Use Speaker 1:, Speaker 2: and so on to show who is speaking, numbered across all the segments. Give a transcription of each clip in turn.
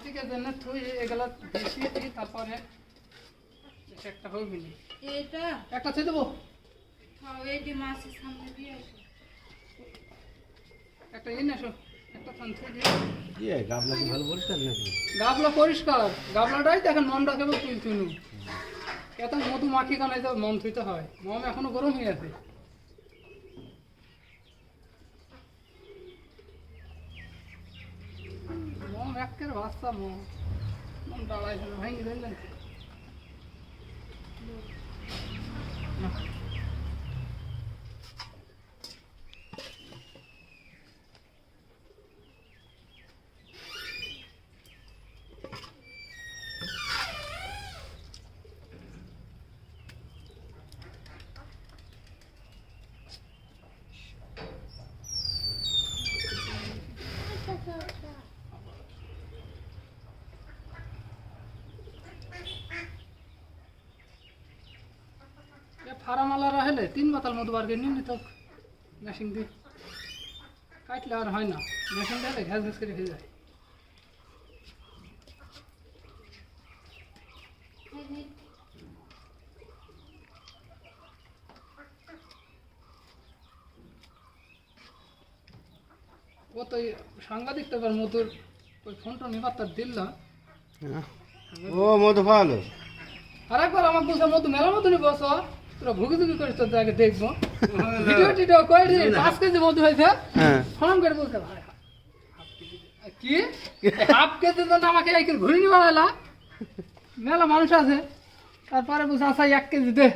Speaker 1: মাটিকে জন্য তুই এগুলা বেশি দিই তারপরে একটা হবে না
Speaker 2: এটা
Speaker 1: একটা ছেড়ে দেবো
Speaker 2: হ্যাঁ এইটি মাছের সামনে দিয়ে আসো
Speaker 1: একটা ইন আসো একটা থান ছেড়ে দিয়ে
Speaker 3: কি গাবলা কি ভালো পরিষ্কার নাকি
Speaker 1: গাবলা পরিষ্কার গাবলাটাই দেখেন মনটা কেবল তুলতুনু এত মধু মাখি কানাই তো মন থুইতে হয় মম এখনো গরম হয়ে আছে মম একের বাচ্চা মম মন দাঁড়াইছিল ভেঙে দিলেন ফারামালা রাখলে 3 বোতল মধু বার করে নিয়ে নিত মেশিন দিয়ে কাটলে আর হয় না মেশিন দিলে ঘ্যাস ঘ্যাস করে খেয়ে যায় ও তো সাংবাদিক তো এবার মধুর ওই ফোনটা নিবার তার দিল না
Speaker 3: ও মধু ভালো
Speaker 1: আর একবার আমাকে বলছে মধু মেলা মধু নিয়ে বসো তোরা ভুগি ভুগি করিস তোর আগে দেখবো ভিডিও টিডিও করে 5 কেজি মধু হয়েছে ফোন করে বলছে ভাই কি হাফ কেজি তো আমাকে এক ঘুরে নিয়ে বেড়ালা মেলা মানুষ আছে তারপরে বলছে আচ্ছা 1 কেজি দে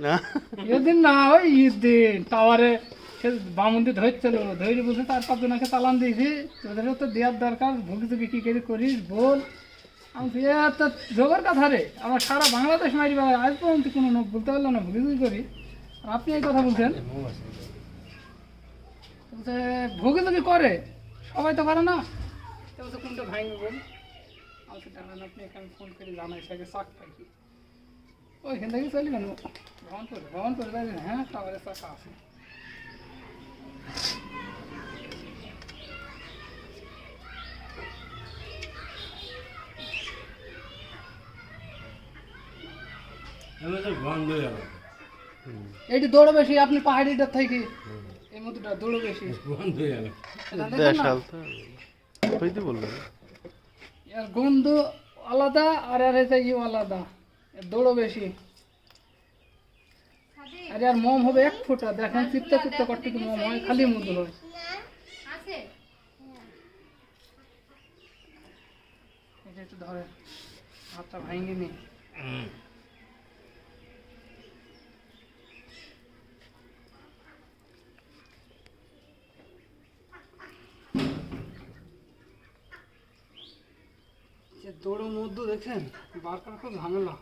Speaker 3: না
Speaker 1: এদিন না ওই ঈদ দিন টাওয়ারে সে বামুন্দি ধরছিল ধরে বলছে 4-5 জনকে চালান দিয়েছি তোদেরও তো দেওয়ার দরকার ভুগি টুগি কী করে করিস বল আমি তো জোগার কথা রে আমার সারা বাংলাদেশ মারি বেড়ায় আজ পর্যন্ত কোনো লোক বলতে পারলো না ভুগি টুগি করি আর আপনি এই কথা বলছেন বলছে ভুগি টুগি করে সবাই তো পারে না বলছে কোনটা ভাঙবে বল আমাকে জানান আপনি এখানে ফোন করে জানাই সাথে চাক পাইছি ওইখান থেকে চলি কেন ভ্রমণ করে যাবেন হ্যাঁ টাওয়ারে চাকা আছে এইটি দৌড়ো বেশি আপনি পাহাড়িটার থেকে এই মধ্যটা দৌড়ো বেশি এর গন্ধ আলাদা আর আর এটা ইয়ে আলাদা এর দৌড়ো বেশি আর আর মম হবে 1 ফুটা দেখেন চিপতে চিপতে করতে কি মম হয় খালি মধু হয়
Speaker 2: আছে
Speaker 1: এটা একটু ধরে হাতটা ভাঙিয়ে নি দৌড়ো মধু দেখছেন বার করা খুব ঝামেলা